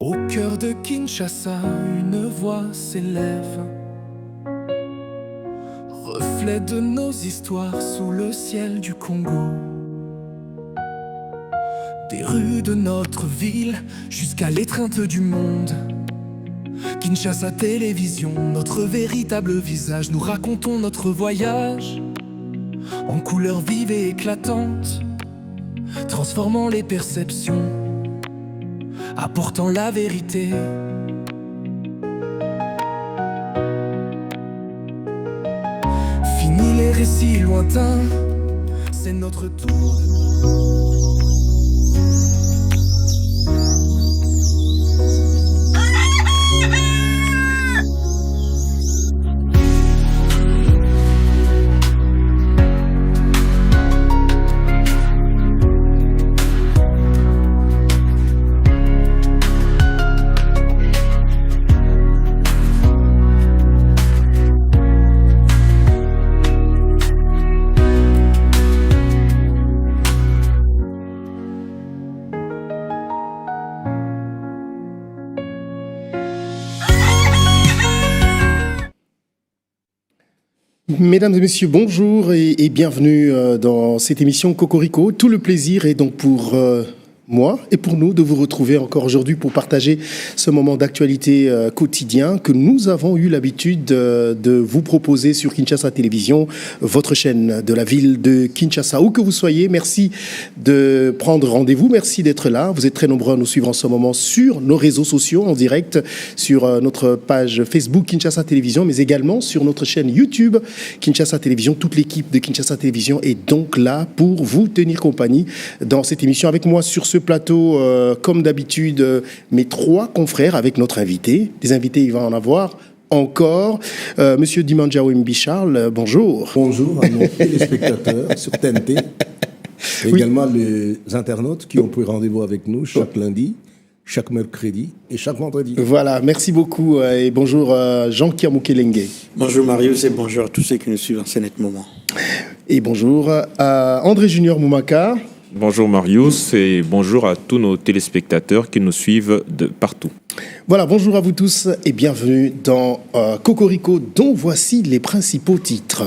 Au cœur de Kinshasa, une voix s'élève, reflet de nos histoires sous le ciel du Congo. Des rues de notre ville jusqu'à l'étreinte du monde. Kinshasa Télévision, notre véritable visage. Nous racontons notre voyage en couleurs vives et éclatantes, transformant les perceptions, apportant la vérité. Fini les récits lointains, c'est notre tour. Mesdames et messieurs, bonjour et bienvenue dans cette émission Cocorico. Tout le plaisir est donc pour moi et pour nous de vous retrouver encore aujourd'hui pour partager ce moment d'actualité quotidien que nous avons eu l'habitude de vous proposer sur Kinshasa Télévision, votre chaîne de la ville de Kinshasa. Où que vous soyez, merci de prendre rendez-vous, merci d'être là. Vous êtes très nombreux à nous suivre en ce moment sur nos réseaux sociaux en direct, sur notre page Facebook Kinshasa Télévision, mais également sur notre chaîne YouTube Kinshasa Télévision. Toute l'équipe de Kinshasa Télévision est donc là pour vous tenir compagnie dans cette émission. Avec moi sur ce plateau, comme d'habitude, mes trois confrères avec notre invité. Des invités, il va en avoir encore. Monsieur Dimandja Wembi Charles, bonjour. Bonjour à nos téléspectateurs sur TNT. Et également les internautes qui ont pris rendez-vous avec nous chaque lundi, chaque mercredi et chaque vendredi. Voilà, merci beaucoup et bonjour Jean Kiamoukelenge. Bonjour Marius et bonjour à tous ceux qui nous suivent en ce net moment. Et bonjour à André Junior Moumaka. Bonjour Marius et bonjour à tous nos téléspectateurs qui nous suivent de partout. Voilà, bonjour à vous tous et bienvenue dans Cocorico, dont voici les principaux titres.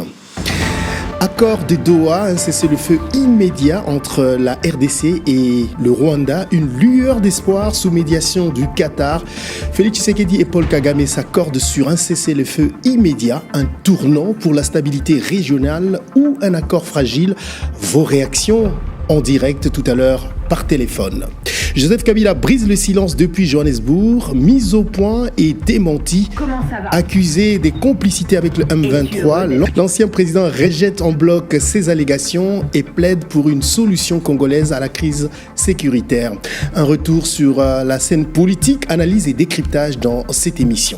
Accord de Doha, un cessez-le-feu immédiat entre la RDC et le Rwanda, une lueur d'espoir sous médiation du Qatar. Félix Tshisekedi et Paul Kagame s'accordent sur un cessez-le-feu immédiat, un tournant pour la stabilité régionale ou un accord fragile. Vos réactions en direct tout à l'heure par téléphone. Joseph Kabila brise le silence depuis Johannesburg, mis au point et démenti. Accusé des complicités avec le M23, l'ancien président rejette en bloc ses allégations et plaide pour une solution congolaise à la crise sécuritaire. Un retour sur la scène politique, analyse et décryptage dans cette émission.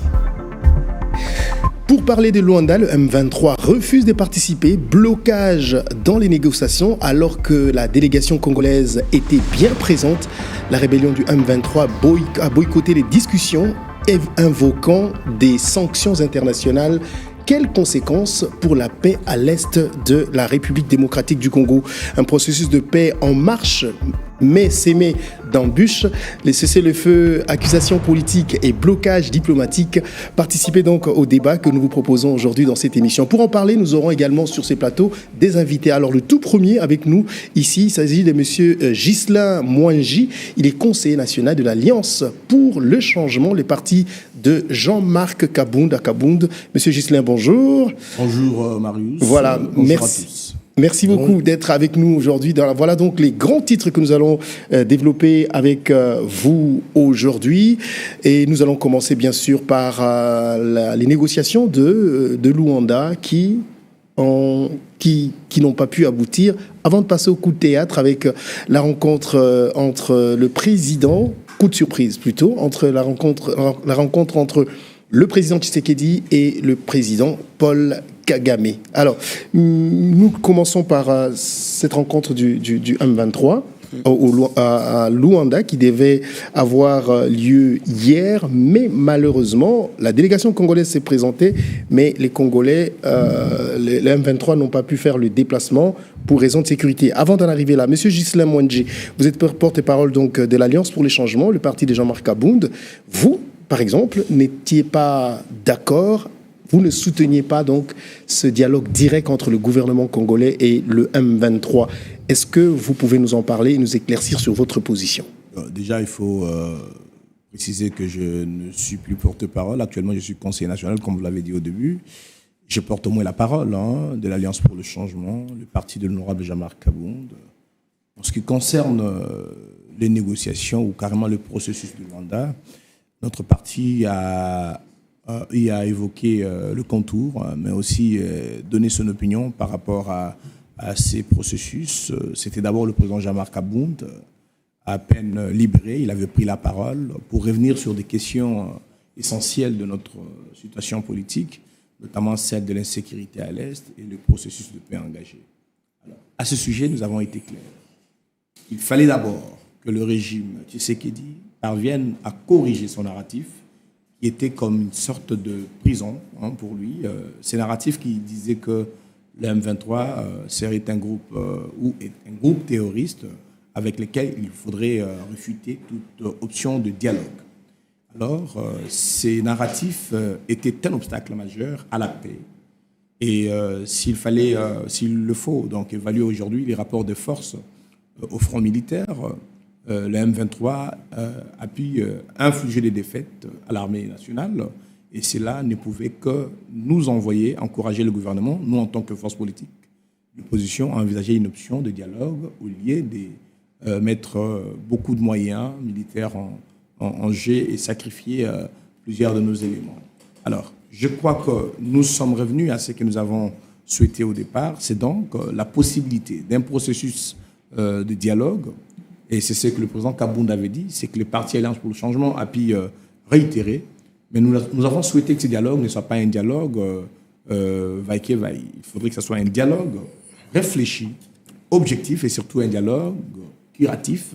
Pour parler de Luanda, le M23 refuse de participer, blocage dans les négociations alors que la délégation congolaise était bien présente. La rébellion du M23 a boycotté les discussions, invoquant des sanctions internationales. Quelles conséquences pour la paix à l'est de la République démocratique du Congo? Un processus de paix en marche, mais sémé d'embûches. Les cessez-le-feu, accusations politiques et blocages diplomatiques. Participez donc au débat que nous vous proposons aujourd'hui dans cette émission. Pour en parler, nous aurons également sur ces plateaux des invités. Alors le tout premier avec nous ici, il s'agit de monsieur Ghislain Mwangi. Il est conseiller national de l'Alliance pour le changement, le parti de Jean-Marc Kabound à Kabound. Monsieur Ghislain, bonjour. Bonjour Marius. Voilà, bonjour merci. À tous. Merci beaucoup d'être avec nous aujourd'hui. Voilà donc les grands titres que nous allons développer avec vous aujourd'hui. Et nous allons commencer bien sûr par les négociations de Luanda qui n'ont pas pu aboutir avant de passer au coup de théâtre avec la rencontre entre le président, coup de surprise plutôt, entre la rencontre entre le président Tshisekedi et le président Paul Kagame. Alors, nous commençons par cette rencontre du M23 à Luanda qui devait avoir lieu hier, mais malheureusement, la délégation congolaise s'est présentée, mais les Congolais, les M23 n'ont pas pu faire le déplacement pour raison de sécurité. Avant d'en arriver là, Monsieur Ghislain Mwandji, vous êtes porte-parole donc de l'Alliance pour les changements, le parti de Jean-Marc Abound. Vous, par exemple, n'étiez pas d'accord, vous ne souteniez pas donc ce dialogue direct entre le gouvernement congolais et le M23. Est-ce que vous pouvez nous en parler et nous éclaircir sur votre position? Déjà, il faut préciser que je ne suis plus porte-parole. Actuellement, je suis conseiller national, comme vous l'avez dit au début. Je porte au moins la parole de l'Alliance pour le changement, le parti de l'honorable Jean-Marc Abound. En ce qui concerne les négociations ou carrément le processus du mandat, notre parti a évoqué le contour, mais aussi donné son opinion par rapport à ces processus. C'était d'abord le président Jean-Marc Abound, à peine libéré, il avait pris la parole pour revenir sur des questions essentielles de notre situation politique, notamment celle de l'insécurité à l'Est et le processus de paix engagé. Alors, à ce sujet, nous avons été clairs. Il fallait d'abord que le régime Tshisekedi parvienne à corriger son narratif, qui était comme une sorte de prison pour lui. Ces narratifs qui disaient que le M23 serait un groupe ou est un groupe terroriste avec lequel il faudrait réfuter toute option de dialogue. Alors, ces narratifs étaient un obstacle majeur à la paix. Et s'il le faut, donc évaluer aujourd'hui les rapports de force au front militaire, le M23 a pu infliger des défaites à l'armée nationale. Et cela ne pouvait que nous encourager le gouvernement, nous en tant que force politique, l'opposition, à envisager une option de dialogue au lieu de mettre beaucoup de moyens militaires en jeu et sacrifier plusieurs de nos éléments. Alors, je crois que nous sommes revenus à ce que nous avons souhaité au départ, c'est donc la possibilité d'un processus de dialogue, et c'est ce que le président Kabound avait dit, c'est que le parti Alliance pour le changement a pu réitérer, mais nous avons souhaité que ce dialogue ne soit pas un dialogue vaille-que-vaille. Il faudrait que ce soit un dialogue réfléchi, objectif et surtout un dialogue curatif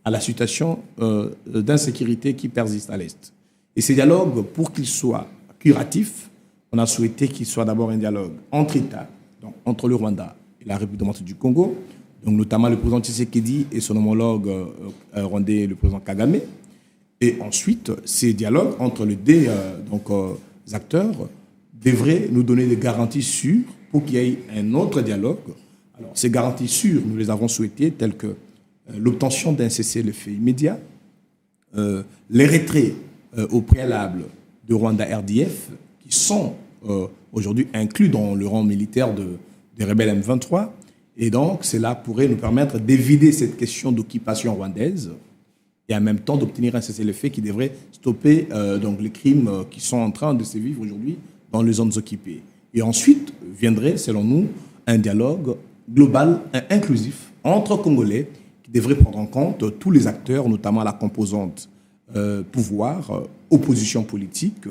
à la situation d'insécurité qui persiste à l'Est. Et ce dialogue, pour qu'il soit curatif, on a souhaité qu'il soit d'abord un dialogue entre États, donc entre le Rwanda et la République démocratique du Congo, donc notamment le président Tshisekedi et son homologue rwandais, le président Kagame. Et ensuite, ces dialogues entre les deux acteurs devraient nous donner des garanties sûres pour qu'il y ait un autre dialogue. Alors, ces garanties sûres, nous les avons souhaitées, telles que l'obtention d'un cessez-le-feu immédiat, les retraits au préalable de Rwanda RDF, qui sont aujourd'hui inclus dans le rang militaire des rebelles M23. Et donc, cela pourrait nous permettre d'éviter cette question d'occupation rwandaise et en même temps d'obtenir un cessez-le-feu qui devrait stopper donc les crimes qui sont en train de se vivre aujourd'hui dans les zones occupées. Et ensuite viendrait, selon nous, un dialogue global et inclusif entre Congolais qui devrait prendre en compte tous les acteurs, notamment la composante pouvoir, opposition politique,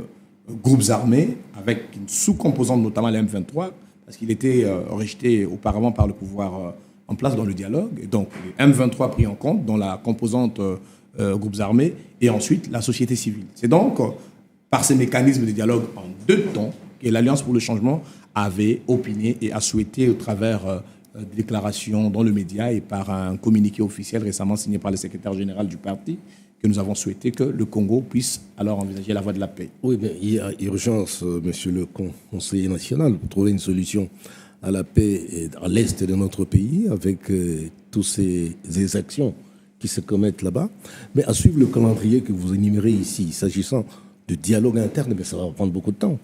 groupes armés, avec une sous-composante, notamment la M23, parce qu'il était rejeté auparavant par le pouvoir en place dans le dialogue. Et donc, les M23 pris en compte dans la composante groupes armés, et ensuite la société civile. C'est donc par ces mécanismes de dialogue en deux temps que l'Alliance pour le changement avait opiné et a souhaité, au travers des déclarations dans le média et par un communiqué officiel récemment signé par le secrétaire général du parti, que nous avons souhaité que le Congo puisse alors envisager la voie de la paix. Oui, mais il y a urgence, monsieur le conseiller national, pour trouver une solution à la paix à l'est de notre pays, avec toutes ces exactions qui se commettent là-bas. Mais à suivre le calendrier que vous énumérez ici, s'agissant de dialogue interne, mais ça va prendre beaucoup de temps.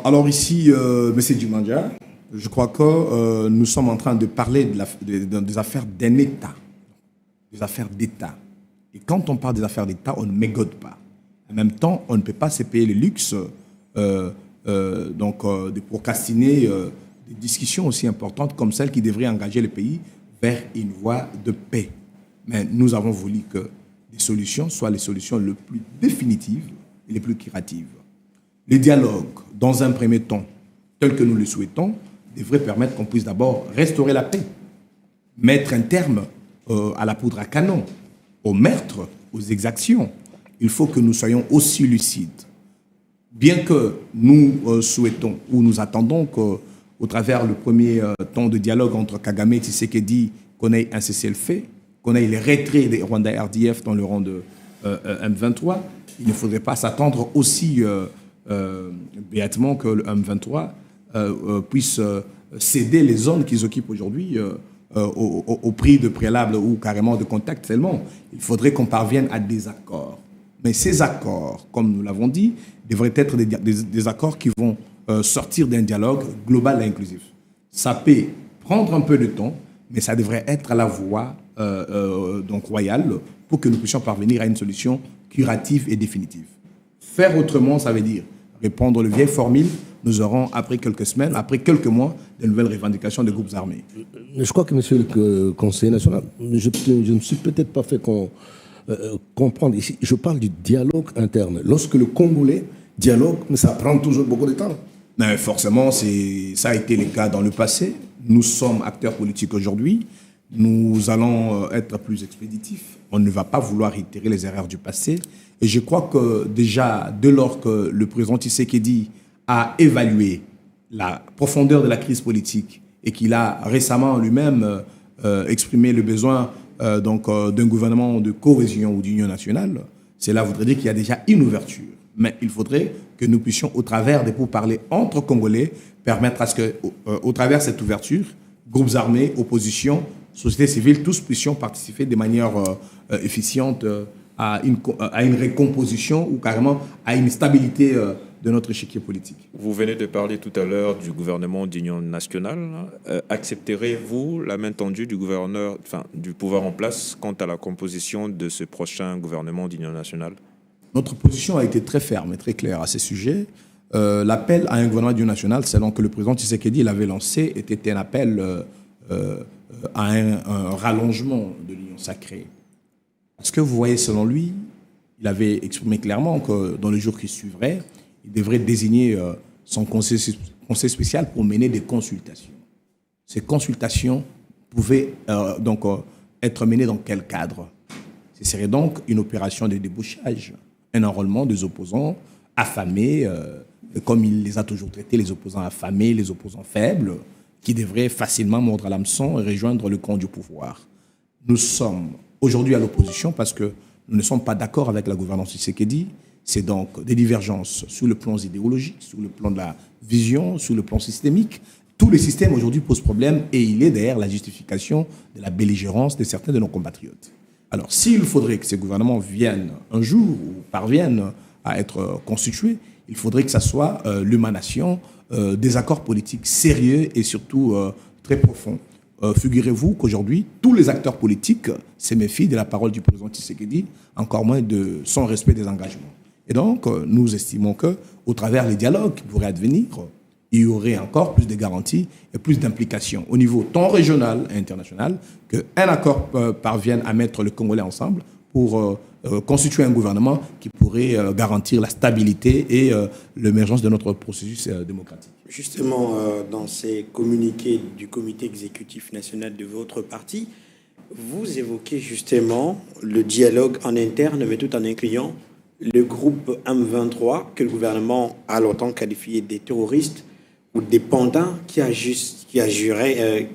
Alors ici, monsieur Dimandja, je crois que nous sommes en train de parler des affaires d'un État, des affaires d'État. Et quand on parle des affaires d'État, on ne mégode pas. En même temps, on ne peut pas se payer le luxe de procrastiner des discussions aussi importantes comme celles qui devraient engager le pays vers une voie de paix. Mais nous avons voulu que les solutions soient les solutions les plus définitives et les plus curatives. Les dialogues, dans un premier temps, tels que nous le souhaitons, devraient permettre qu'on puisse d'abord restaurer la paix, mettre un terme à la poudre à canon, aux meurtres, aux exactions. Il faut que nous soyons aussi lucides. Bien que nous souhaitons ou nous attendons que au travers le premier temps de dialogue entre Kagame et Tshisekedi, qu'on ait un cessez-le-feu, qu'on ait les retraits des Rwanda RDF dans le rang de M23. Il ne faudrait pas s'attendre aussi béatement que le M23 puisse céder les zones qu'ils occupent aujourd'hui au prix de préalable ou carrément de contact seulement. Il faudrait qu'on parvienne à des accords. Mais ces accords, comme nous l'avons dit, devraient être des accords qui vont sortir d'un dialogue global et inclusif. Ça peut prendre un peu de temps, mais ça devrait être à la voie donc royale pour que nous puissions parvenir à une solution curative et définitive. Faire autrement, ça veut dire répondre aux vieilles formules. Nous aurons, après quelques semaines, après quelques mois, de nouvelles revendications des groupes armés. Je crois que, monsieur le conseiller national, je ne me suis peut-être pas fait comprendre. Ici, je parle du dialogue interne. Lorsque le Congolais dialogue, mais ça prend toujours beaucoup de temps. Mais forcément, ça a été le cas dans le passé. Nous sommes acteurs politiques aujourd'hui. Nous allons être plus expéditifs. On ne va pas vouloir réitérer les erreurs du passé. Et je crois que déjà, dès lors que le président Tshisekedi a évalué la profondeur de la crise politique et qu'il a récemment lui-même exprimé le besoin d'un gouvernement de cohésion ou d'union nationale, cela voudrait dire qu'il y a déjà une ouverture. Mais il faudrait que nous puissions, au travers des pourparlers entre Congolais, permettre à ce que, au travers de cette ouverture, groupes armés, opposition, société civile, tous puissions participer de manière efficiente à une recomposition ou carrément à une stabilité de notre échiquier politique. Vous venez de parler tout à l'heure du gouvernement d'union nationale. Accepterez-vous la main tendue du du pouvoir en place quant à la composition de ce prochain gouvernement d'union nationale? Notre position a été très ferme et très claire à ce sujet. L'appel à un gouvernement d'union nationale, selon que le président Tshisekedi l'avait lancé, était un appel à un rallongement de l'union sacrée. Parce que vous voyez, selon lui, il avait exprimé clairement que dans les jours qui suivraient, il devrait désigner son conseil spécial pour mener des consultations. Ces consultations pouvaient être menées dans quel cadre? Ce serait donc une opération de débauchage, un enrôlement des opposants affamés, comme il les a toujours traités, les opposants affamés, les opposants faibles, qui devraient facilement mordre à l'hameçon et rejoindre le camp du pouvoir. Nous sommes aujourd'hui à l'opposition parce que nous ne sommes pas d'accord avec la gouvernance Tshisekedi. C'est donc des divergences sur le plan idéologique, sur le plan de la vision, sur le plan systémique. Tous les systèmes aujourd'hui posent problème et il est derrière la justification de la belligérance de certains de nos compatriotes. Alors, s'il faudrait que ces gouvernements viennent un jour ou parviennent à être constitués, il faudrait que ça soit l'émanation des accords politiques sérieux et surtout très profonds. Figurez-vous qu'aujourd'hui, tous les acteurs politiques se méfient de la parole du président Tshisekedi, encore moins de son respect des engagements. Et donc, nous estimons qu'au travers des dialogues qui pourraient advenir, il y aurait encore plus de garanties et plus d'implications au niveau tant régional et international qu'un accord parvienne à mettre le Congolais ensemble pour constituer un gouvernement qui pourrait garantir la stabilité et l'émergence de notre processus démocratique. Justement, dans ces communiqués du comité exécutif national de votre parti, vous évoquez justement le dialogue en interne, mais tout en incluant le groupe M23, que le gouvernement a longtemps qualifié des terroristes ou des pandans qui agiraient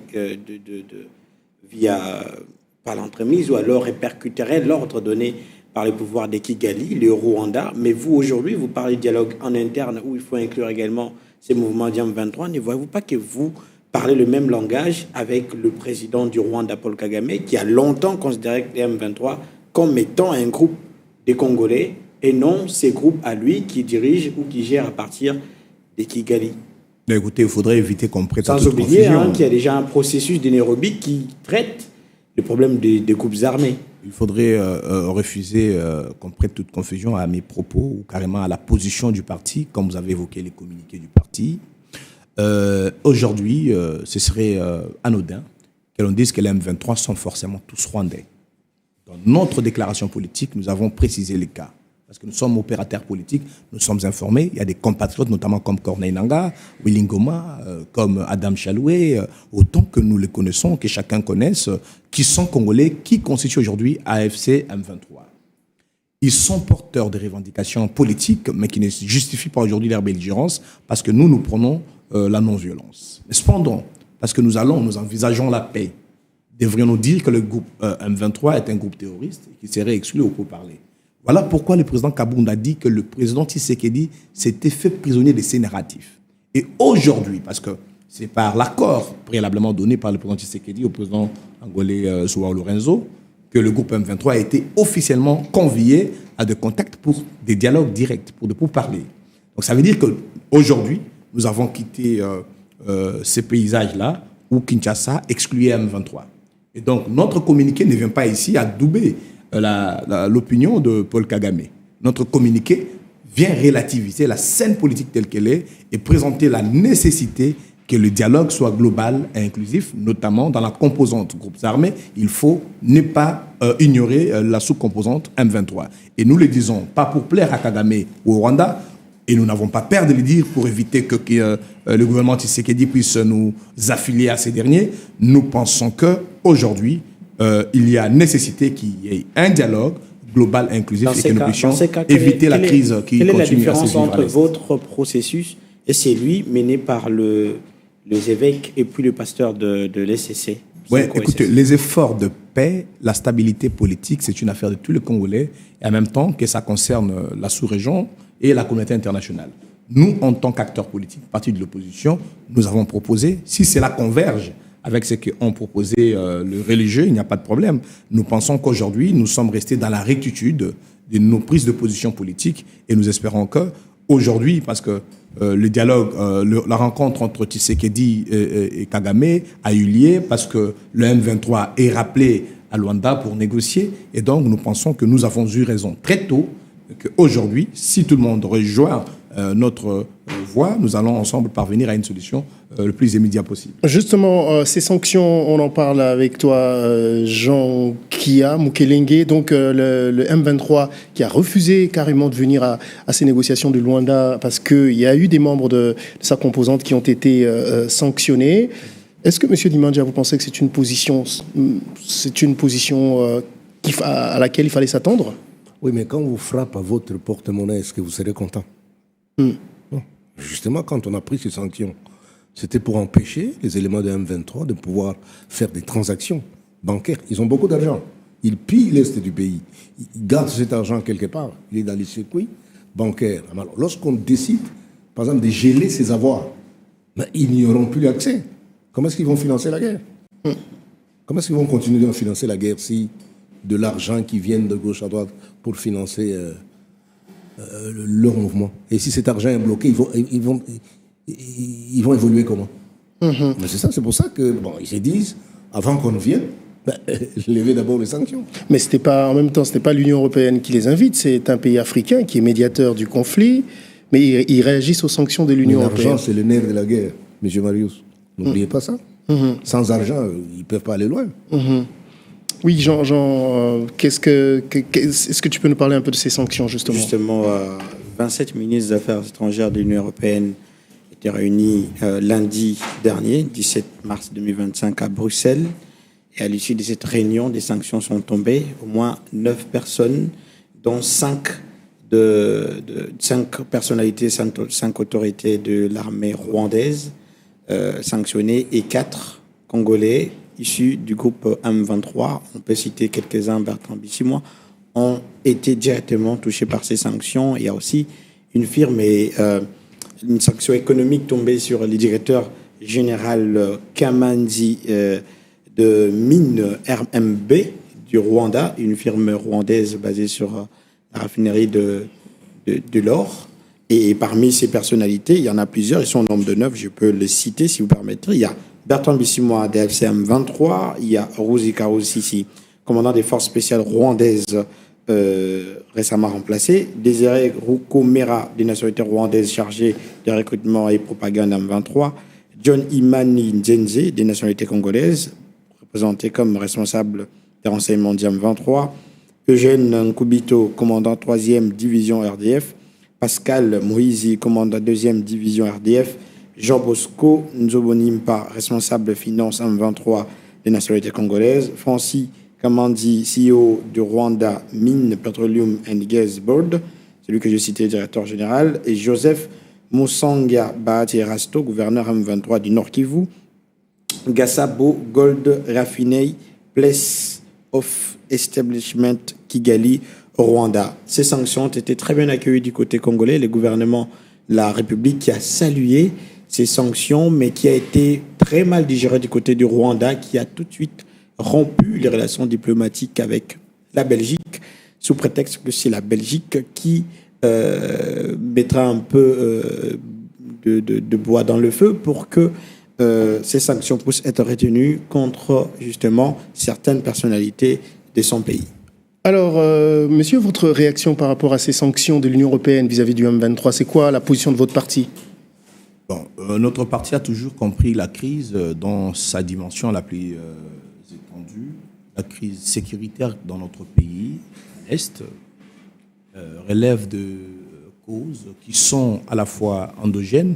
par l'entremise ou alors répercuteraient l'ordre donné par le pouvoir des Kigali, le Rwanda. Mais vous, aujourd'hui, vous parlez de dialogue en interne où il faut inclure également ces mouvements du M23. Ne voyez-vous pas que vous parlez le même langage avec le président du Rwanda, Paul Kagame, qui a longtemps considéré le M23 comme étant un groupe des Congolais et non ces groupes à lui qui dirigent ou qui gèrent à partir des Kigali? Écoutez, il faudrait éviter qu'on prête à toute confusion. Sans oublier qu'il y a déjà un processus de Nairobi qui traite le problème des groupes armés. Il faudrait refuser qu'on prête toute confusion à mes propos ou carrément à la position du parti, comme vous avez évoqué les communiqués du parti. Aujourd'hui, ce serait anodin que l'on dise que les M23 sont forcément tous rwandais. Dans notre déclaration politique, nous avons précisé les cas. Parce que nous sommes opérateurs politiques, nous sommes informés. Il y a des compatriotes, notamment comme Corneille Nangaa, Willy Ngoma, comme Adam Chaloué, autant que nous les connaissons, que chacun connaisse, qui sont congolais, qui constituent aujourd'hui AFC M23. ils sont porteurs de revendications politiques, mais qui ne justifient pas aujourd'hui leur belligérance, parce que nous prenons la non-violence. Mais cependant, parce que nous envisageons la paix, devrions-nous dire que le groupe M23 est un groupe terroriste et qui serait exclu au pourparlers. Voilà pourquoi le président Kabound a dit que le président Tshisekedi s'était fait prisonnier de ces narratifs. Et aujourd'hui, parce que c'est par l'accord préalablement donné par le président Tshisekedi au président angolais Joao Lourenço que le groupe M23 a été officiellement convié à des contacts pour des dialogues directs, pour des pourparlers. Donc ça veut dire qu'aujourd'hui, nous avons quitté ces paysages-là où Kinshasa excluait M23. Et donc notre communiqué ne vient pas ici adouber l'opinion de Paul Kagame. Notre communiqué vient relativiser la scène politique telle qu'elle est et présenter la nécessité que le dialogue soit global et inclusif, notamment dans la composante groupes armés. Il faut ne pas ignorer la sous-composante M23. Et nous le disons, pas pour plaire à Kagame ou au Rwanda, et nous n'avons pas peur de le dire pour éviter que le gouvernement Tshisekedi puisse nous affilier à ces derniers. Nous pensons qu'aujourd'hui, il y a nécessité qu'il y ait un dialogue global et inclusif et que nous puissions éviter la crise qui continue à se vivre. Quelle est la différence entre votre processus et celui mené par les évêques et puis le pasteur de l'SCC? Oui, écoutez, les efforts de paix, la stabilité politique, c'est une affaire de tous les Congolais, et en même temps que ça concerne la sous-région et la communauté internationale. Nous, en tant qu'acteurs politiques, parti de l'opposition, nous avons proposé, si cela converge avec ce qu'ont proposé le religieux, il n'y a pas de problème. Nous pensons qu'aujourd'hui, nous sommes restés dans la rectitude de nos prises de position politiques et nous espérons qu'aujourd'hui, parce que le dialogue, la rencontre entre Tshisekedi et Kagame a eu lieu parce que le M23 est rappelé à Luanda pour négocier et donc nous pensons que nous avons eu raison très tôt qu'aujourd'hui, si tout le monde rejoint notre voie, nous allons ensemble parvenir à une solution le plus immédiat possible. Justement, ces sanctions, on en parle avec toi, Jean Kia Mukelenge, donc le M23 qui a refusé carrément de venir à ces négociations de Luanda parce qu'il y a eu des membres de sa composante qui ont été sanctionnés. Est-ce que, M. Dimandja, vous pensez que c'est une position à laquelle il fallait s'attendre? Oui, mais quand vous frappez à votre porte-monnaie, est-ce que vous serez content? Non. Justement, quand on a pris ces sanctions, c'était pour empêcher les éléments de M23 de pouvoir faire des transactions bancaires. Ils ont beaucoup d'argent. Ils pillent l'est du pays. Ils gardent cet argent quelque part. Il est dans les circuits bancaires. Alors, lorsqu'on décide, par exemple, de geler ces avoirs, ben, ils n'y auront plus accès. Comment est-ce qu'ils vont financer la guerre? Comment est-ce qu'ils vont continuer à financer la guerre si de l'argent qui vient de gauche à droite pour financer leur mouvement? Et si cet argent est bloqué, ils vont évoluer comment? Mais c'est ça, c'est pour ça que ils se disent, avant qu'on vienne, lever d'abord les sanctions. Mais en même temps, ce n'est pas l'Union européenne qui les invite, c'est un pays africain qui est médiateur du conflit, mais ils réagissent aux sanctions de l'Union européenne. L'argent, c'est le nerf de la guerre, M. Marius. N'oubliez pas ça. Sans argent, ils ne peuvent pas aller loin. Oui, Jean, est-ce que tu peux nous parler un peu de ces sanctions, justement? Justement, 27 ministres des Affaires étrangères de l'Union européenne étaient réunis lundi dernier, 17 mars 2025, à Bruxelles. Et à l'issue de cette réunion, des sanctions sont tombées. Au moins 9 personnes, dont 5 personnalités, 5 autorités de l'armée rwandaise sanctionnées et 4 Congolais issus du groupe M23, on peut citer quelques-uns, Bertrand Bisimwa, ont été directement touchés par ces sanctions. Il y a aussi une firme et une sanction économique tombée sur le directeur général Kamanzi de mine RMB du Rwanda, une firme rwandaise basée sur la raffinerie de l'or. Et parmi ces personnalités, il y en a plusieurs, ils sont au nombre de 9, je peux les citer si vous permettez. Il y a Bertrand Bisimwa, DFCM 23, il y a Ruzi Karusisi, commandant des forces spéciales rwandaises récemment remplacé, Désiré Rukomera, des nationalités rwandaises chargé de recrutement et propagande M23, John Imani Nzenze, des nationalités congolaises, représenté comme responsable des renseignements du M23, Eugène Nkubito, commandant 3e division RDF, Pascal Moïsi, commandant 2e division RDF, Jean Bosco Nzobonimpa, responsable finance M23 des nationalités congolaises, Francis Kamandi, CEO du Rwanda Mine Petroleum and Gas Board, celui que j'ai cité, directeur général, et Joseph Musanga Bahati Erasto, gouverneur M23 du Nord Kivu, Gasabo Gold Raffiney, Place of Establishment Kigali, Rwanda. Ces sanctions ont été très bien accueillies du côté congolais. Le gouvernement de la République qui a salué ces sanctions, mais qui a été très mal digéré du côté du Rwanda, qui a tout de suite rompu les relations diplomatiques avec la Belgique, sous prétexte que c'est la Belgique qui mettra un peu de bois dans le feu pour que ces sanctions puissent être retenues contre justement certaines personnalités de son pays. Alors, monsieur, votre réaction par rapport à ces sanctions de l'Union européenne vis-à-vis du M23, c'est quoi la position de votre parti ? Bon, notre parti a toujours compris la crise dans sa dimension la plus étendue. La crise sécuritaire dans notre pays, Est, relève de causes qui sont à la fois endogènes.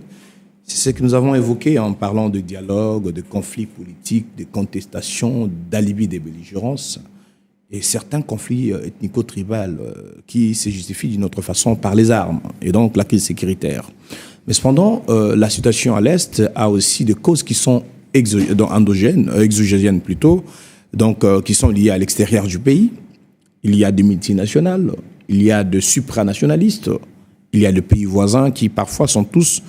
C'est ce que nous avons évoqué en parlant de dialogue, de conflits politiques, de contestations, d'alibi des belligérances et certains conflits ethnico-tribaux qui se justifient d'une autre façon par les armes et donc la crise sécuritaire. Mais cependant, la situation à l'Est a aussi des causes qui sont exogènes plutôt, donc qui sont liées à l'extérieur du pays. Il y a des multinationales, il y a des supranationalistes, il y a des pays voisins qui parfois sont tous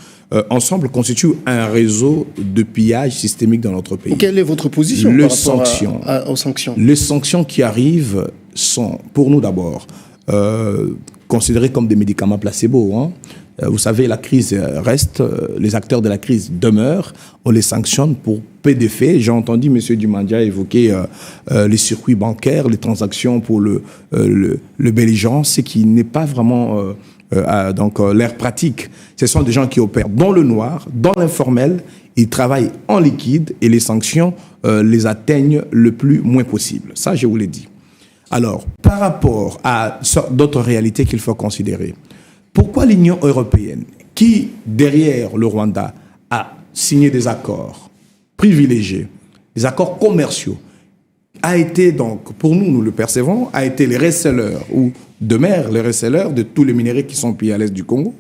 ensemble constituent un réseau de pillage systémique dans notre pays. Quelle est votre position par rapport aux sanctions ? Les sanctions qui arrivent sont, pour nous d'abord, considérées comme des médicaments placebo. Hein. Vous savez, la crise reste, les acteurs de la crise demeurent, on les sanctionne pour peu d'effets. J'ai entendu M. Dumandia évoquer les circuits bancaires, les transactions pour le belligérant, ce qui n'est pas vraiment l'air pratique. Ce sont des gens qui opèrent dans le noir, dans l'informel, ils travaillent en liquide et les sanctions les atteignent le plus moins possible. Ça, je vous l'ai dit. Alors, par rapport à d'autres réalités qu'il faut considérer, pourquoi l'Union européenne, qui, derrière le Rwanda, a signé des accords privilégiés, des accords commerciaux, a été donc, pour nous, nous le percevons, a été les resellers, ou demeure les resellers de tous les minéraux qui sont pillés à l'est du Congo.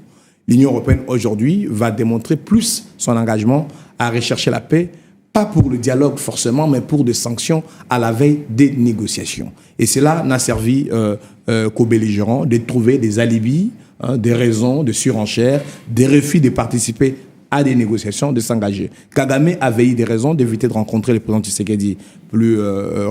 L'Union européenne, aujourd'hui, va démontrer plus son engagement à rechercher la paix, pas pour le dialogue forcément, mais pour des sanctions à la veille des négociations. Et cela n'a servi qu'aux belligérants de trouver des alibis, des raisons de surenchère, des refus de participer à des négociations, de s'engager. Kagame avait eu des raisons d'éviter de rencontrer le président Tshisekedi plus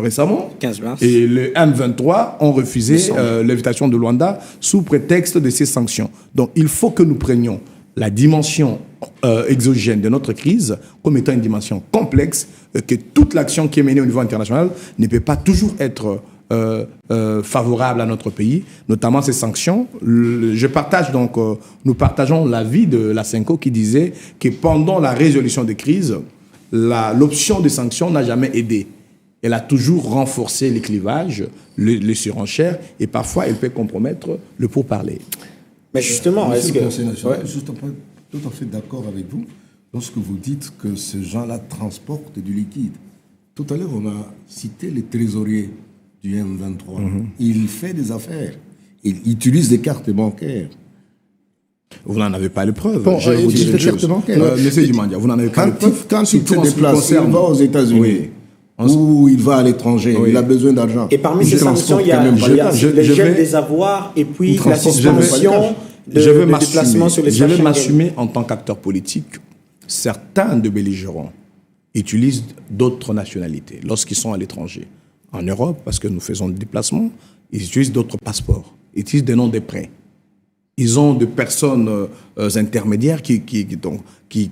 récemment. 15 mars. Et le M23 ont refusé l'invitation de Luanda sous prétexte de ces sanctions. Donc il faut que nous prenions la dimension exogène de notre crise comme étant une dimension complexe, que toute l'action qui est menée au niveau international ne peut pas toujours être favorable à notre pays, notamment ces sanctions. Nous partageons l'avis de la CENCO qui disait que pendant la résolution des crises, l'option des sanctions n'a jamais aidé. Elle a toujours renforcé les clivages, les surenchères, et parfois elle peut compromettre le pourparler. Mais justement, est-ce que... Je suis tout à fait d'accord avec vous lorsque vous dites que ces gens-là transportent du liquide. Tout à l'heure, on a cité les trésoriers du M23. Il fait des affaires. Il utilise des cartes bancaires. Vous n'en avez pas les preuves. Bon, je vais vous dire une chose. Monsieur Dumandia, vous n'en avez pas les preuves. Quand il se déplace, il va aux États-Unis. Ou il va à l'étranger, il a besoin d'argent. Et parmi ces sanctions, il y a le gel des avoirs et puis la suspension de déplacement sur les Je vais m'assumer en tant qu'acteur politique. Certains de belligérants utilisent d'autres nationalités lorsqu'ils sont à l'étranger. En Europe, parce que nous faisons des déplacements, ils utilisent d'autres passeports, ils utilisent des noms de prêts. Ils ont des personnes intermédiaires qui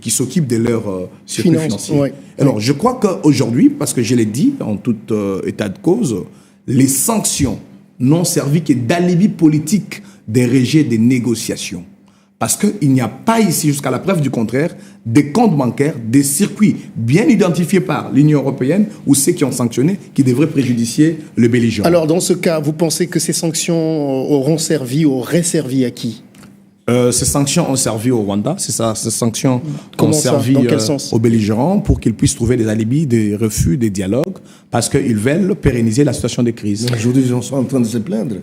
s'occupent de leur circuit financier. Ouais. Alors, je crois qu'aujourd'hui, parce que je l'ai dit en tout état de cause, les sanctions n'ont servi que d'alibi politique des régés des négociations. Parce qu'il n'y a pas ici, jusqu'à la preuve du contraire, des comptes bancaires, des circuits bien identifiés par l'Union européenne ou ceux qui ont sanctionné, qui devraient préjudicier le belligérant. Alors, dans ce cas, vous pensez que ces sanctions auraient servi à qui ? Ces sanctions ont servi au Rwanda, c'est ça. Ces sanctions Comment ont ça? servi Dans quel sens? aux belligérants pour qu'ils puissent trouver des alibis, des refus, des dialogues, parce qu'ils veulent pérenniser la situation de crise. Aujourd'hui, ils sont en train de se plaindre.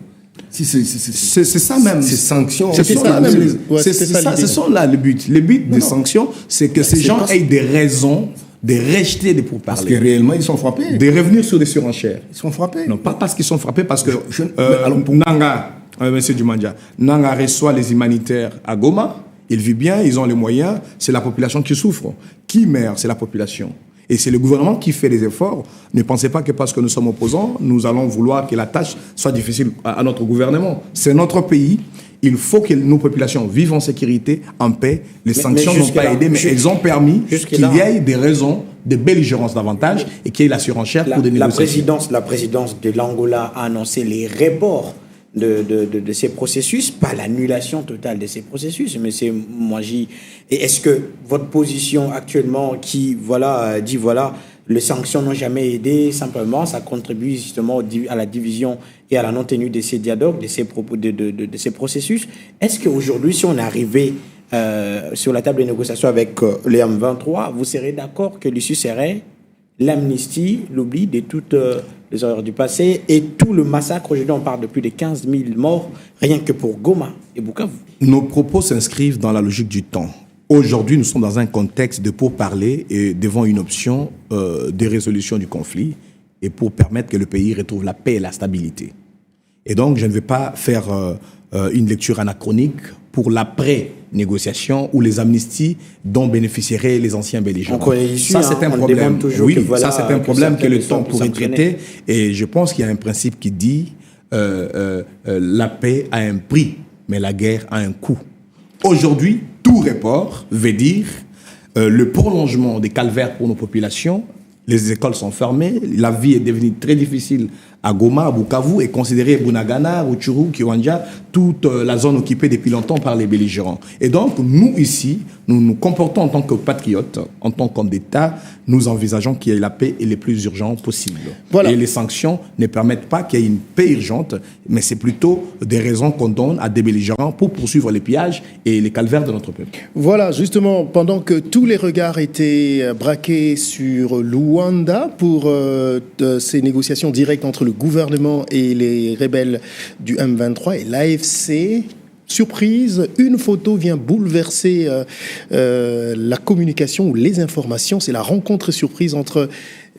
Si c'est ça même. Ces sanctions. C'est C'était ça, ça, même. ouais, C'est c'était ça ça, l'idée. ce sont là le but. Le but des sanctions, c'est que ces gens aient des raisons de rejeter des Parce que pourparlers, réellement, ils sont frappés. de revenir sur des surenchères. Ils sont frappés. Non, pas parce qu'ils sont frappés, parce que alors, Nanga, monsieur Dumandja, Nanga reçoit les humanitaires à Goma, il vit bien, ils ont les moyens, c'est la population qui souffre. Qui meurt? C'est la population. Et c'est le gouvernement qui fait les efforts. Ne pensez pas que parce que nous sommes opposants, nous allons vouloir que la tâche soit difficile à notre gouvernement. C'est notre pays. Il faut que nos populations vivent en sécurité, en paix. Les sanctions n'ont pas aidé, mais elles ont permis qu'il y ait des raisons de belligérance davantage et qu'il y ait la surenchère pour des négociations. La présidence de l'Angola a annoncé les reports de ces processus, pas l'annulation totale de ces processus, mais c'est Mwangi. Et est-ce que votre position actuellement qui dit les sanctions n'ont jamais aidé, simplement ça contribue justement à la division et à la non-tenue de ces dialogues, de ces processus, est-ce qu'aujourd'hui, si on est arrivé sur la table de négociation avec les M23, vous serez d'accord que l'issue serait l'amnistie, l'oubli de toutes les horreurs du passé et tout le massacre? Aujourd'hui, on parle de plus de 15 000 morts, rien que pour Goma et Bukavu. Nos propos s'inscrivent dans la logique du temps. Aujourd'hui, nous sommes dans un contexte de pourparlers et devant une option de résolution du conflit et pour permettre que le pays retrouve la paix et la stabilité. Et donc, je ne vais pas faire une lecture anachronique pour l'après-négociation ou les amnisties dont bénéficieraient les anciens belligérants. Ça, c'est un problème. Oui, ça, c'est un problème que le temps pourrait traiter. Et je pense qu'il y a un principe qui dit la paix a un prix, mais la guerre a un coût. Aujourd'hui, tout report veut dire le prolongement des calvaires pour nos populations. Les écoles sont fermées, la vie est devenue très difficile à Goma, à Bukavu, et considérée Bunagana, Rutshuru, Kiwanja, toute la zone occupée depuis longtemps par les belligérants. Et donc, nous ici, nous nous comportons en tant que patriotes, en tant qu'hommes d'État, nous envisageons qu'il y ait la paix et le plus urgent possible. Voilà. Et les sanctions ne permettent pas qu'il y ait une paix urgente, mais c'est plutôt des raisons qu'on donne à des belligérants pour poursuivre les pillages et les calvaires de notre peuple. Voilà, justement, pendant que tous les regards étaient braqués sur Luanda pour ces négociations directes entre le gouvernement et les rebelles du M23 et l'AFC, surprise, une photo vient bouleverser la communication ou les informations. C'est la rencontre surprise entre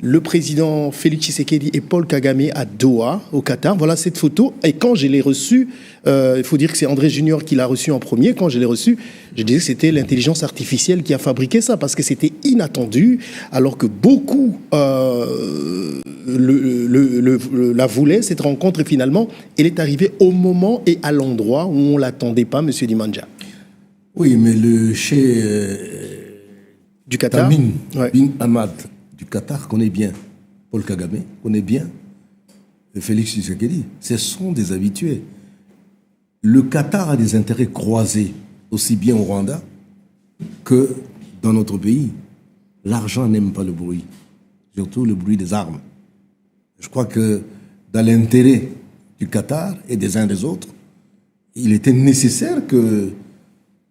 le président Félix Tshisekedi et Paul Kagame à Doha, au Qatar. Voilà cette photo. Et quand je l'ai reçue, il faut dire que c'est André Junior qui l'a reçue en premier. Quand je l'ai reçue, je disais que c'était l'intelligence artificielle qui a fabriqué ça, parce que c'était inattendu, alors que beaucoup la voulaient, cette rencontre, et finalement, elle est arrivée au moment et à l'endroit où on ne l'attendait pas, M. Dimandja. Oui, mais le chef du Qatar, Bin Hamad du Qatar connaît bien Paul Kagame, connaît bien Félix Tshisekedi. Ce sont des habitués. Le Qatar a des intérêts croisés, aussi bien au Rwanda que dans notre pays. L'argent n'aime pas le bruit, surtout le bruit des armes. Je crois que dans l'intérêt du Qatar et des uns des autres, il était nécessaire que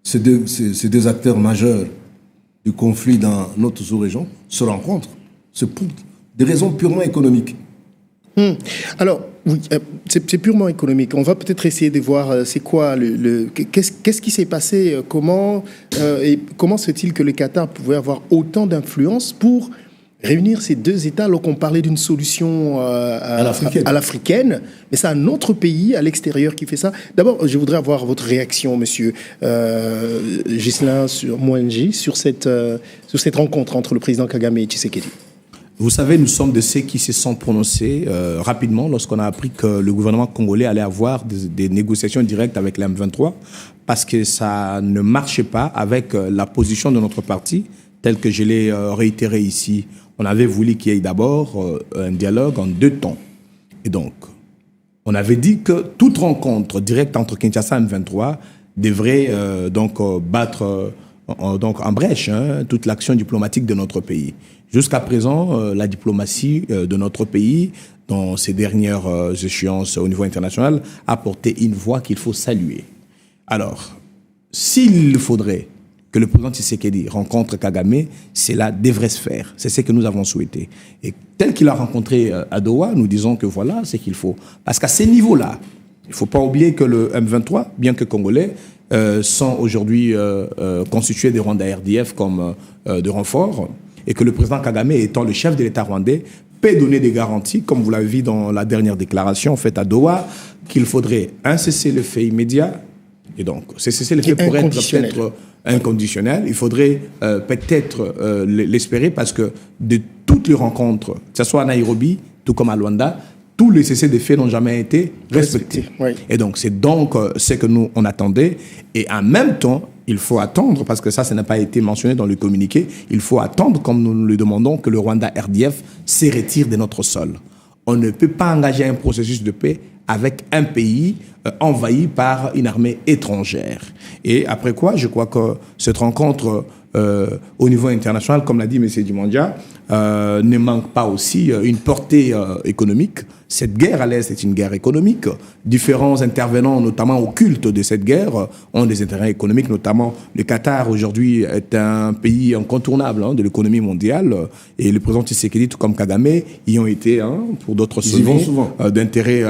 ces deux acteurs majeurs du conflit dans notre sous-région se rencontrent. C'est pour des raisons purement économiques. Alors, oui, c'est purement économique. On va peut-être essayer de voir c'est quoi qu'est-ce qui s'est passé, comment se fait-il que le Qatar pouvait avoir autant d'influence pour réunir ces deux États alors qu'on parlait d'une solution à l'africaine, mais c'est un autre pays à l'extérieur qui fait ça. D'abord, je voudrais avoir votre réaction, monsieur Ghislain Mwangi, sur cette rencontre entre le président Kagame et Tshisekedi. Vous savez, nous sommes de ceux qui se sont prononcés rapidement lorsqu'on a appris que le gouvernement congolais allait avoir des négociations directes avec la M23, parce que ça ne marchait pas avec la position de notre parti, telle que je l'ai réitéré ici. On avait voulu qu'il y ait d'abord un dialogue en deux temps. Et donc, on avait dit que toute rencontre directe entre Kinshasa et M23 devrait battre en brèche toute l'action diplomatique de notre pays. Jusqu'à présent, la diplomatie de notre pays, dans ces dernières échéances au niveau international, a porté une voix qu'il faut saluer. Alors, s'il faudrait que le président Tshisekedi rencontre Kagame, cela devrait se faire. C'est ce que nous avons souhaité. Et tel qu'il a rencontré à Doha, nous disons que voilà, c'est qu'il faut. Parce qu'à ces niveaux-là, il ne faut pas oublier que le M23, bien que congolais, sont aujourd'hui constitués des Rwandais RDF comme de renfort, et que le président Kagame, étant le chef de l'État rwandais, peut donner des garanties, comme vous l'avez vu dans la dernière déclaration faite à Doha, qu'il faudrait un cessez-le-feu immédiat. Et donc, ce cessez-le-feu pourrait être peut-être inconditionnel. Il faudrait peut-être l'espérer parce que de toutes les rencontres, que ce soit à Nairobi, tout comme à Luanda, tous les cessez-le-feu n'ont jamais été respectés. Oui. Et donc, c'est donc ce que nous, on attendait. Et en même temps, il faut attendre, parce que ça n'a pas été mentionné dans le communiqué, il faut attendre, comme nous le demandons, que le Rwanda RDF se retire de notre sol. On ne peut pas engager un processus de paix avec un pays envahi par une armée étrangère. Et après quoi, je crois que cette rencontre au niveau international, comme l'a dit M. Dimandia, ne manque pas aussi une portée économique. Cette guerre à l'Est est une guerre économique. Différents intervenants, notamment au culte de cette guerre, ont des intérêts économiques, notamment le Qatar aujourd'hui est un pays incontournable de l'économie mondiale. Et le président Tshisekedi, tout comme Kagame, y ont été pour d'autres sommets d'intérêts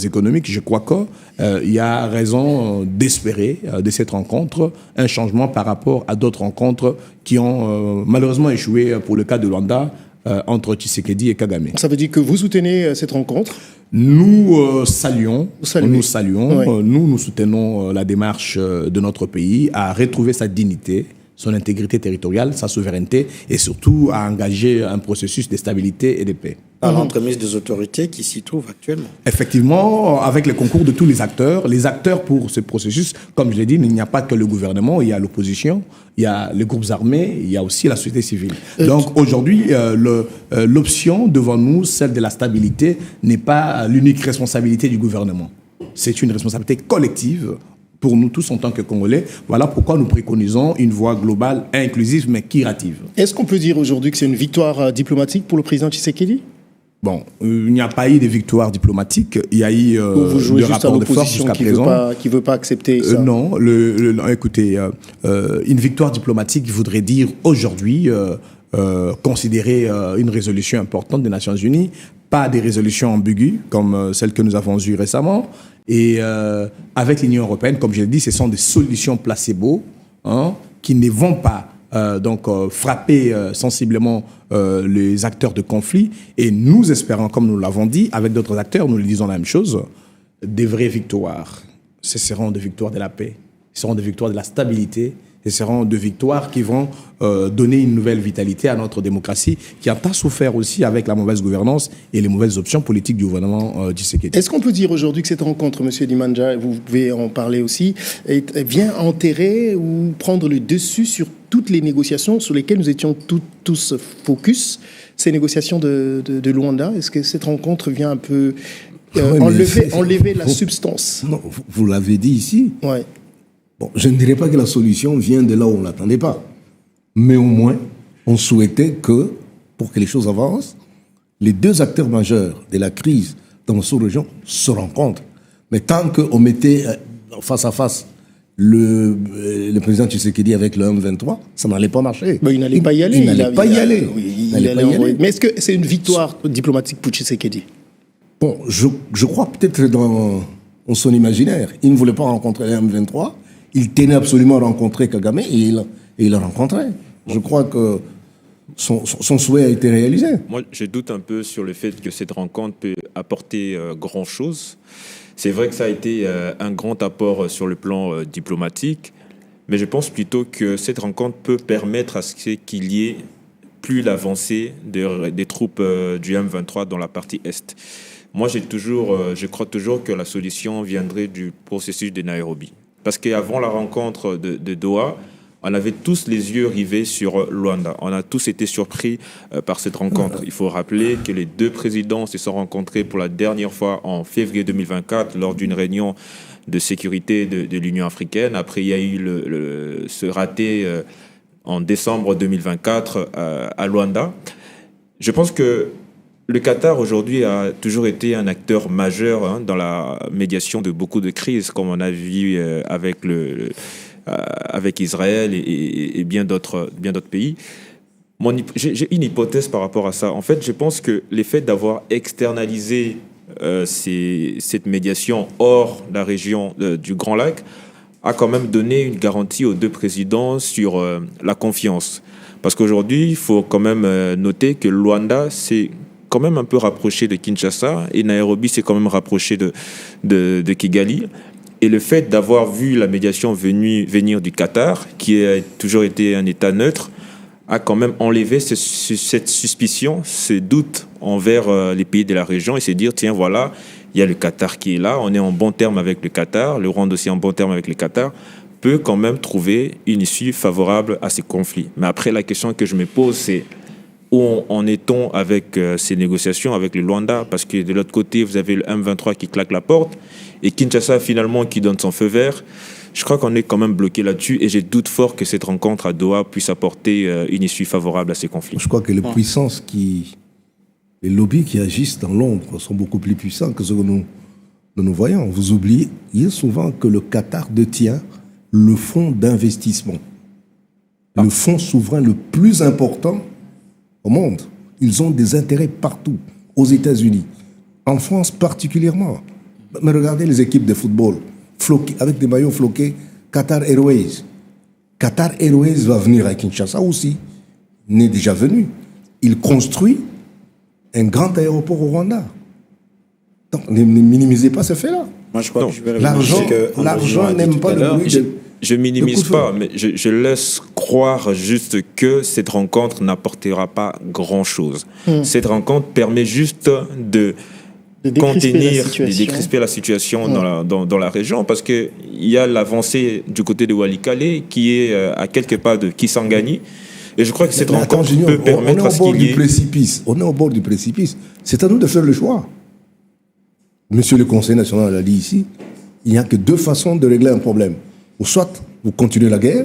économiques. Je crois qu'il y a raison d'espérer de cette rencontre un changement par rapport à d'autres rencontres qui ont malheureusement échoué pour le cas de Luanda entre Tshisekedi et Kagame. Ça veut dire que vous soutenez cette rencontre ? Nous saluons, Oui. Nous soutenons la démarche de notre pays à retrouver sa dignité, son intégrité territoriale, sa souveraineté et surtout à engager un processus de stabilité et de paix. Par l'entremise des autorités qui s'y trouvent actuellement. Effectivement, avec le concours de tous les acteurs pour ce processus, comme je l'ai dit, il n'y a pas que le gouvernement, il y a l'opposition, il y a les groupes armés, il y a aussi la société civile. Donc aujourd'hui, l'option devant nous, celle de la stabilité, n'est pas l'unique responsabilité du gouvernement. C'est une responsabilité collective pour nous tous en tant que Congolais. Voilà pourquoi nous préconisons une voie globale, inclusive, mais qui rative. Est-ce qu'on peut dire aujourd'hui que c'est une victoire diplomatique pour le président Tshisekedi ? Bon, il n'y a pas eu de victoire diplomatique. Il y a eu des rapports de force jusqu'à présent. Qui ne veut pas accepter ça. Non, écoutez, une victoire diplomatique voudrait dire aujourd'hui considérer une résolution importante des Nations Unies, pas des résolutions ambiguës comme celle que nous avons eue récemment. Et avec l'Union européenne, comme je l'ai dit, ce sont des solutions placebo qui ne vont pas frapper sensiblement les acteurs de conflit. Et nous espérons, comme nous l'avons dit, avec d'autres acteurs, nous le disons la même chose, des vraies victoires. Ce seront des victoires de la paix, ce seront des victoires de la stabilité, ce seront des victoires qui vont donner une nouvelle vitalité à notre démocratie, qui a tant souffert aussi avec la mauvaise gouvernance et les mauvaises options politiques du gouvernement Tshisekedi. Est-ce qu'on peut dire aujourd'hui que cette rencontre, M. Dimanja, vous pouvez en parler aussi, vient enterrer ou prendre le dessus sur toutes les négociations sur lesquelles nous étions tous focus, ces négociations de Luanda? Est-ce que cette rencontre vient un peu enlever la substance? Non, vous l'avez dit ici. Ouais. Bon, je ne dirais pas que la solution vient de là où on ne l'attendait pas. Mais au moins, on souhaitait que, pour que les choses avancent, les deux acteurs majeurs de la crise dans la sous-région se rencontrent. Mais tant qu'on mettait face à face le président Tshisekedi avec le M23, ça n'allait pas marcher. Mais il n'allait pas y aller. Il n'allait pas y aller. Mais est-ce que c'est une victoire diplomatique pour Tshisekedi? Bon, je crois peut-être dans son imaginaire. Il ne voulait pas rencontrer le M23. Il tenait absolument à rencontrer Kagame et il l'a rencontré. Je crois que son souhait a été réalisé. Moi, je doute un peu sur le fait que cette rencontre peut apporter grand-chose. C'est vrai que ça a été un grand apport sur le plan diplomatique, mais je pense plutôt que cette rencontre peut permettre à ce qu'il y ait plus l'avancée des troupes du M23 dans la partie Est. Moi, je crois toujours que la solution viendrait du processus de Nairobi. Parce qu'avant la rencontre de Doha, on avait tous les yeux rivés sur Luanda. On a tous été surpris par cette rencontre. Il faut rappeler que les deux présidents se sont rencontrés pour la dernière fois en février 2024 lors d'une réunion de sécurité de l'Union africaine. Après, il y a eu ce raté en décembre 2024 à Luanda. Je pense que le Qatar aujourd'hui a toujours été un acteur majeur dans la médiation de beaucoup de crises, comme on a vu avec avec Israël et bien d'autres pays. J'ai une hypothèse par rapport à ça. En fait, je pense que l'effet d'avoir externalisé cette médiation hors la région du Grand Lac a quand même donné une garantie aux deux présidents sur la confiance. Parce qu'aujourd'hui, il faut quand même noter que Luanda s'est quand même un peu rapproché de Kinshasa et Nairobi s'est quand même rapproché de Kigali. Et le fait d'avoir vu la médiation venir du Qatar, qui a toujours été un État neutre, a quand même enlevé cette suspicion, ce doute envers les pays de la région et se dire, tiens, voilà, il y a le Qatar qui est là, on est en bon terme avec le Qatar, le Rwanda aussi en bon terme avec le Qatar, peut quand même trouver une issue favorable à ces conflits. Mais après, la question que je me pose, c'est où en est-on avec ces négociations avec le Luanda? Parce que de l'autre côté, vous avez le M23 qui claque la porte et Kinshasa finalement qui donne son feu vert. Je crois qu'on est quand même bloqué là-dessus et j'ai doute fort que cette rencontre à Doha puisse apporter une issue favorable à ces conflits. Je crois que les puissances les lobbies qui agissent dans l'ombre sont beaucoup plus puissants que ce que nous voyons. Vous oubliez souvent que le Qatar détient le fonds d'investissement, le fonds souverain le plus important au monde. Ils ont des intérêts partout, aux États-Unis, en France particulièrement. Mais regardez les équipes de football, avec des maillots floqués, Qatar Airways. Qatar Airways va venir à Kinshasa aussi, il est déjà venu. Il construit un grand aéroport au Rwanda. Donc ne minimisez pas ce fait-là. Moi, je crois que je vais l'argent n'aime pas le bruit. Je minimise pas, mais je laisse croire juste que cette rencontre n'apportera pas grand-chose. Cette rencontre permet juste de contenir, de décrisper la situation dans la région, parce qu'il y a l'avancée du côté de Walikale qui est à quelques pas de Kisangani. Et je crois que cette rencontre peut permettre à ce qu'il y ait... On est au bord du précipice. C'est à nous de faire le choix. Monsieur le Conseil national l'a dit ici, il n'y a que deux façons de régler un problème. Ou soit vous continuez la guerre,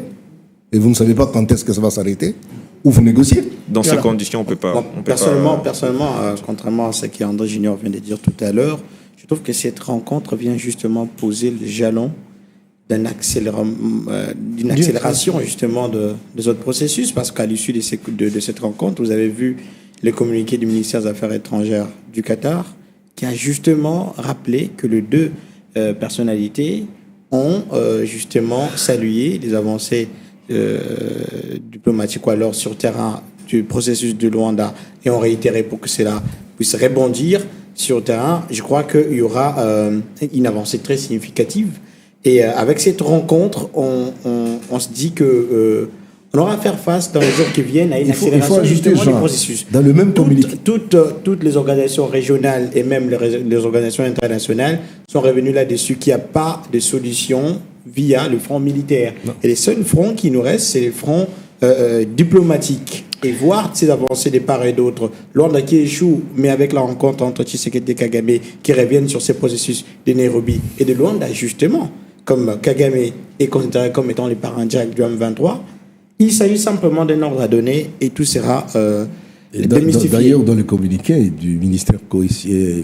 et vous ne savez pas quand est-ce que ça va s'arrêter, ou vous négociez. Dans ces conditions, on ne peut pas... Personnellement, contrairement à ce qu'André Junior vient de dire tout à l'heure, je trouve que cette rencontre vient justement poser le jalon d'une accélération justement de notre processus, parce qu'à l'issue de cette rencontre, vous avez vu le communiqué du ministère des Affaires étrangères du Qatar, qui a justement rappelé que les deux personnalités ont justement salué les avancées diplomatiques ou alors sur terrain du processus de Luanda et ont réitéré pour que cela puisse rebondir sur le terrain. Je crois qu'il y aura une avancée très significative. Et avec cette rencontre, on se dit que on aura à faire face dans les jours qui viennent à une accélération justement du processus. Dans le même communiqué. Toutes les organisations régionales et même les organisations internationales sont revenues là-dessus qu'il n'y a pas de solution via le front militaire. Non. Et les seuls fronts qui nous restent, c'est les fronts diplomatiques. Et voir ces avancées de part et d'autre, Luanda qui échoue, mais avec la rencontre entre Tshisekedi et Kagame qui reviennent sur ces processus de Nairobi et de Luanda, justement, comme Kagame est considéré comme étant les parents directs du M23, il s'agit simplement d'un ordre à donner et tout sera démystifié. D'ailleurs, dans le communiqué du ministère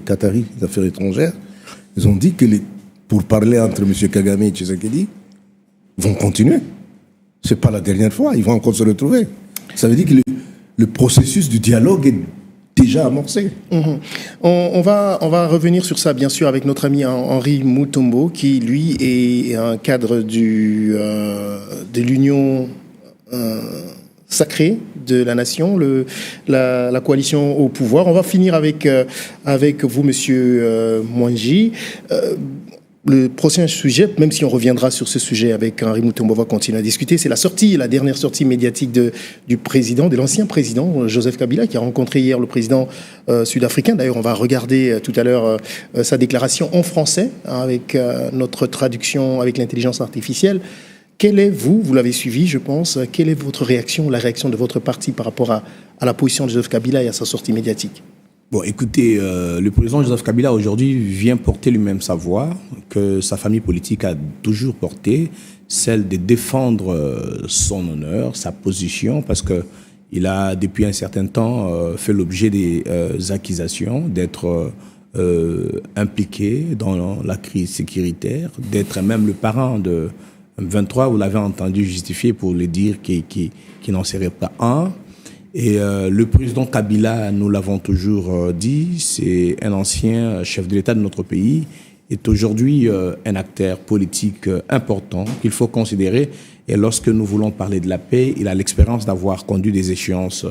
qatari des Affaires étrangères, ils ont dit que pour parler entre M. Kagame et Tshisekedi, vont continuer. Ce n'est pas la dernière fois, ils vont encore se retrouver. Ça veut dire que le processus du dialogue est déjà amorcé. On va revenir sur ça, bien sûr, avec notre ami Henri Mutombo, qui, lui, est un cadre de l'Union sacrée de la nation, la coalition au pouvoir. On va finir avec vous, monsieur Mwangi. Le prochain sujet, même si on reviendra sur ce sujet avec Henri Mutombo, on va continuer à discuter, c'est la dernière sortie médiatique de l'ancien président Joseph Kabila, qui a rencontré hier le président sud-africain. D'ailleurs, on va regarder tout à l'heure sa déclaration en français, avec notre traduction avec l'intelligence artificielle. Quelle est, vous l'avez suivi, je pense, quelle est votre réaction, la réaction de votre parti par rapport à la position de Joseph Kabila et à sa sortie médiatique ? Bon, écoutez, le président Joseph Kabila aujourd'hui vient porter lui-même sa voix que sa famille politique a toujours portée, celle de défendre son honneur, sa position, parce que il a depuis un certain temps fait l'objet des accusations d'être impliqué dans la crise sécuritaire, d'être même le parent de M23, vous l'avez entendu justifier pour le dire qu'il n'en serait pas un. Et le président Kabila, nous l'avons toujours dit, c'est un ancien chef de l'État de notre pays, est aujourd'hui un acteur politique important qu'il faut considérer. Et lorsque nous voulons parler de la paix, il a l'expérience d'avoir conduit des échéances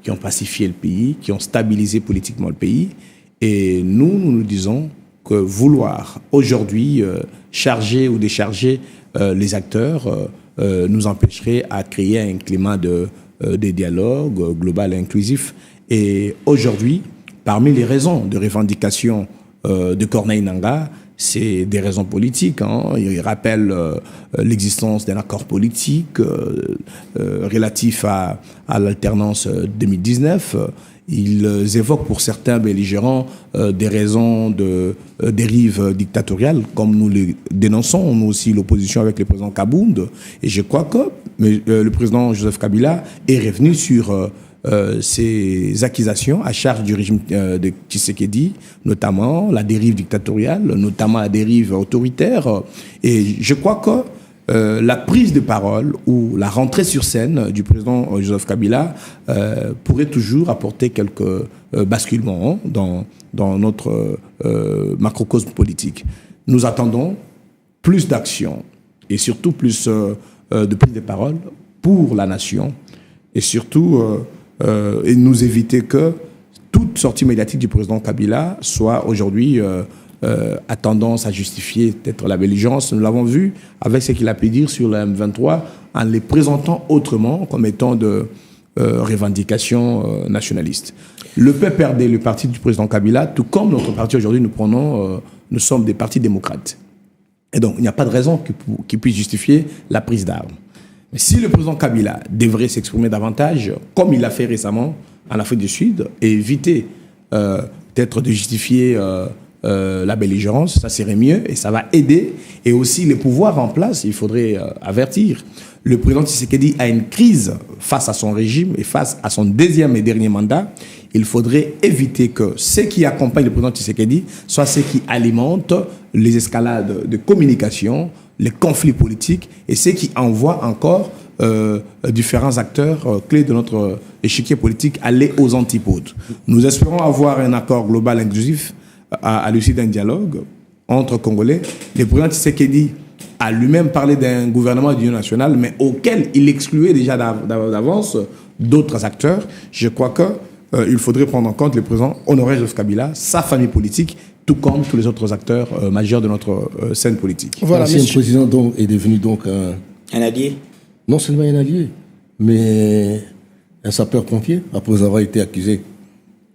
qui ont pacifié le pays, qui ont stabilisé politiquement le pays. Et nous disons que vouloir aujourd'hui charger ou décharger les acteurs nous empêcherait à créer un climat de dialogue global et inclusif. Et aujourd'hui, parmi les raisons de revendication de Corneille Nangaa, c'est des raisons politiques. Il rappelle l'existence d'un accord politique relatif à l'alternance 2019. Ils évoquent pour certains belligérants des raisons de dérive dictatoriale, comme nous les dénonçons, nous aussi, l'opposition avec le président Kabound. Et je crois que le président Joseph Kabila est revenu sur ces accusations à charge du régime de Tshisekedi, notamment la dérive dictatoriale, notamment la dérive autoritaire. Et je crois que la prise de parole ou la rentrée sur scène du président Joseph Kabila pourrait toujours apporter quelques basculements dans notre macrocosme politique. Nous attendons plus d'action et surtout plus de prise de parole pour la nation et surtout et nous éviter que toute sortie médiatique du président Kabila soit aujourd'hui a tendance à justifier peut-être la belligérance. Nous l'avons vu avec ce qu'il a pu dire sur la M23 en les présentant autrement comme étant de revendications nationalistes. Le PPRD, le parti du président Kabila, tout comme notre parti aujourd'hui, nous sommes des partis démocrates. Et donc, il n'y a pas de raison qui puisse justifier la prise d'armes. Mais si le président Kabila devrait s'exprimer davantage, comme il l'a fait récemment en Afrique du Sud, et éviter peut-être de justifier la belligérance, ça serait mieux et ça va aider. Et aussi les pouvoirs en place, il faudrait avertir. Le président Tshisekedi a une crise face à son régime et face à son deuxième et dernier mandat. Il faudrait éviter que ceux qui accompagnent le président Tshisekedi soient ceux qui alimentent les escalades de communication, les conflits politiques et ceux qui envoient encore différents acteurs clés de notre échiquier politique aller aux antipodes. Nous espérons avoir un accord global inclusif à l'issue d'un dialogue entre Congolais. Le président Tshisekedi a lui-même parlé d'un gouvernement d'union nationale, mais auquel il excluait déjà d'avance d'autres acteurs. Je crois qu'il faudrait prendre en compte le président Honoré Joseph Kabila, sa famille politique, tout comme tous les autres acteurs majeurs de notre scène politique. Voilà, l'ancien président donc, est devenu donc un allié. Non seulement un allié, mais un sapeur-pompier, après avoir été accusé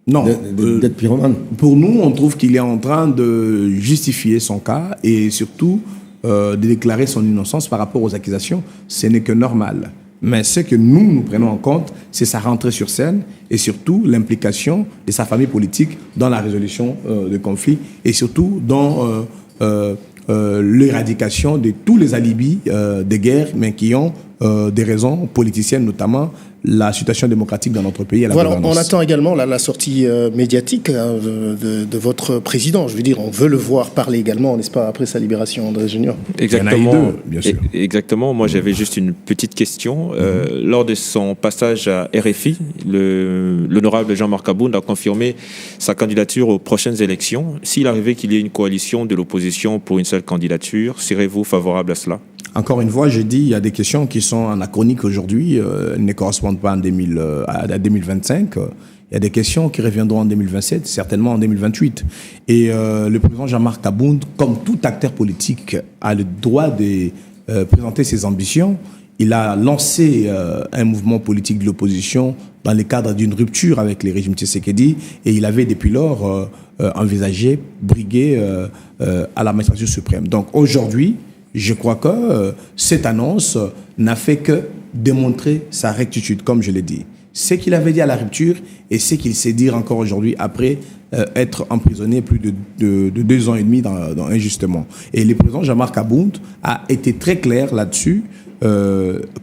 d'être pyromane. Pour nous, on trouve qu'il est en train de justifier son cas et surtout de déclarer son innocence par rapport aux accusations. Ce n'est que normal. Mais ce que nous prenons en compte, c'est sa rentrée sur scène et surtout l'implication de sa famille politique dans la résolution de conflits et surtout dans l'éradication de tous les alibis de guerre, mais qui ont des raisons politiciennes, notamment la situation démocratique dans notre pays. Voilà, on attend également la sortie médiatique de votre président. Je veux dire, on veut le voir parler également, n'est-ce pas, après sa libération, André Junior. Exactement. Bien sûr. Exactement. Moi, j'avais juste une petite question. Lors de son passage à RFI, l'honorable Jean-Marc Kabound a confirmé sa candidature aux prochaines élections. S'il arrivait qu'il y ait une coalition de l'opposition pour une seule candidature, serez-vous favorable à cela ? Encore une fois, j'ai dit, il y a des questions qui sont anachroniques aujourd'hui, elles ne correspondent pas à 2025. Il y a des questions qui reviendront en 2027, certainement en 2028. Et le président Jean-Marc Kabound, comme tout acteur politique, a le droit de présenter ses ambitions. Il a lancé un mouvement politique de l'opposition dans le cadre d'une rupture avec les régimes Tshisekedi et il avait depuis lors envisagé briguer à la magistrature suprême. Donc aujourd'hui, je crois que cette annonce n'a fait que démontrer sa rectitude, comme je l'ai dit. Ce qu'il avait dit à la rupture et ce qu'il sait dire encore aujourd'hui après être emprisonné plus de 2 ans et demi injustement. Et le président Jean-Marc Kabound a été très clair là-dessus.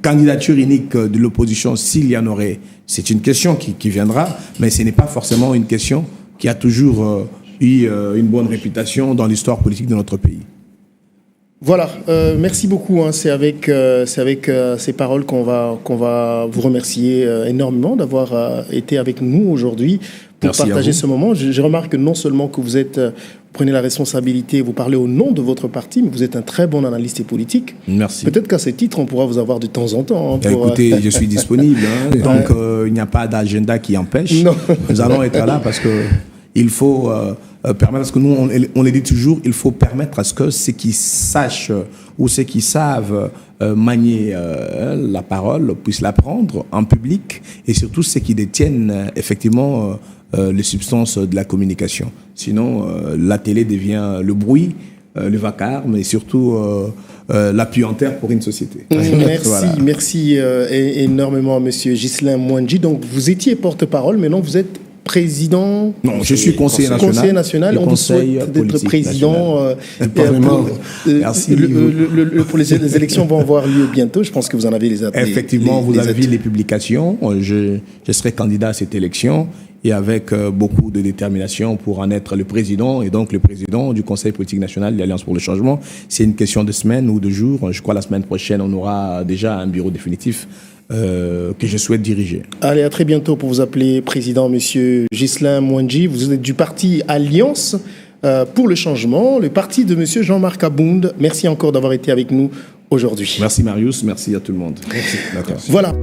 Candidature unique de l'opposition, s'il y en aurait, c'est une question qui viendra, mais ce n'est pas forcément une question qui a toujours eu une bonne réputation dans l'histoire politique de notre pays. Voilà, merci beaucoup. C'est avec ces paroles qu'on va vous remercier énormément d'avoir été avec nous aujourd'hui pour partager ce moment. Je remarque que non seulement que vous prenez la responsabilité, vous parlez au nom de votre parti, mais vous êtes un très bon analyste politique. Merci. Peut-être qu'à ce titre, on pourra vous avoir de temps en temps. Écoutez, je suis disponible. Donc, il n'y a pas d'agenda qui empêche. Non. Nous allons être là parce qu'il faut permettre, parce que nous, on le dit toujours, il faut permettre à ce que ceux qui sachent ou ceux qui savent manier la parole puissent la prendre en public, et surtout ceux qui détiennent effectivement les substances de la communication. Sinon, la télé devient le bruit, le vacarme, mais surtout la puanteur pour une société. Merci, voilà. Merci énormément, Monsieur Ghislain Mwandji. Donc, vous étiez porte-parole, maintenant vous êtes président. Non, je suis conseiller national. Conseiller national. On vous souhaite d'être président. Merci. Pour les élections vont avoir lieu bientôt. Je pense que vous en avez les Effectivement, vous avez vu les publications. Je serai candidat à cette élection, et avec beaucoup de détermination pour en être le président, et donc le président du Conseil politique national de l'Alliance pour le changement. C'est une question de semaines ou de jours. Je crois la semaine prochaine, on aura déjà un bureau définitif que je souhaite diriger. Allez, à très bientôt pour vous appeler président, monsieur Ghislain Mwandji. Vous êtes du parti Alliance pour le changement, le parti de monsieur Jean-Marc Abound. Merci encore d'avoir été avec nous aujourd'hui. Merci Marius, merci à tout le monde. Merci. Voilà.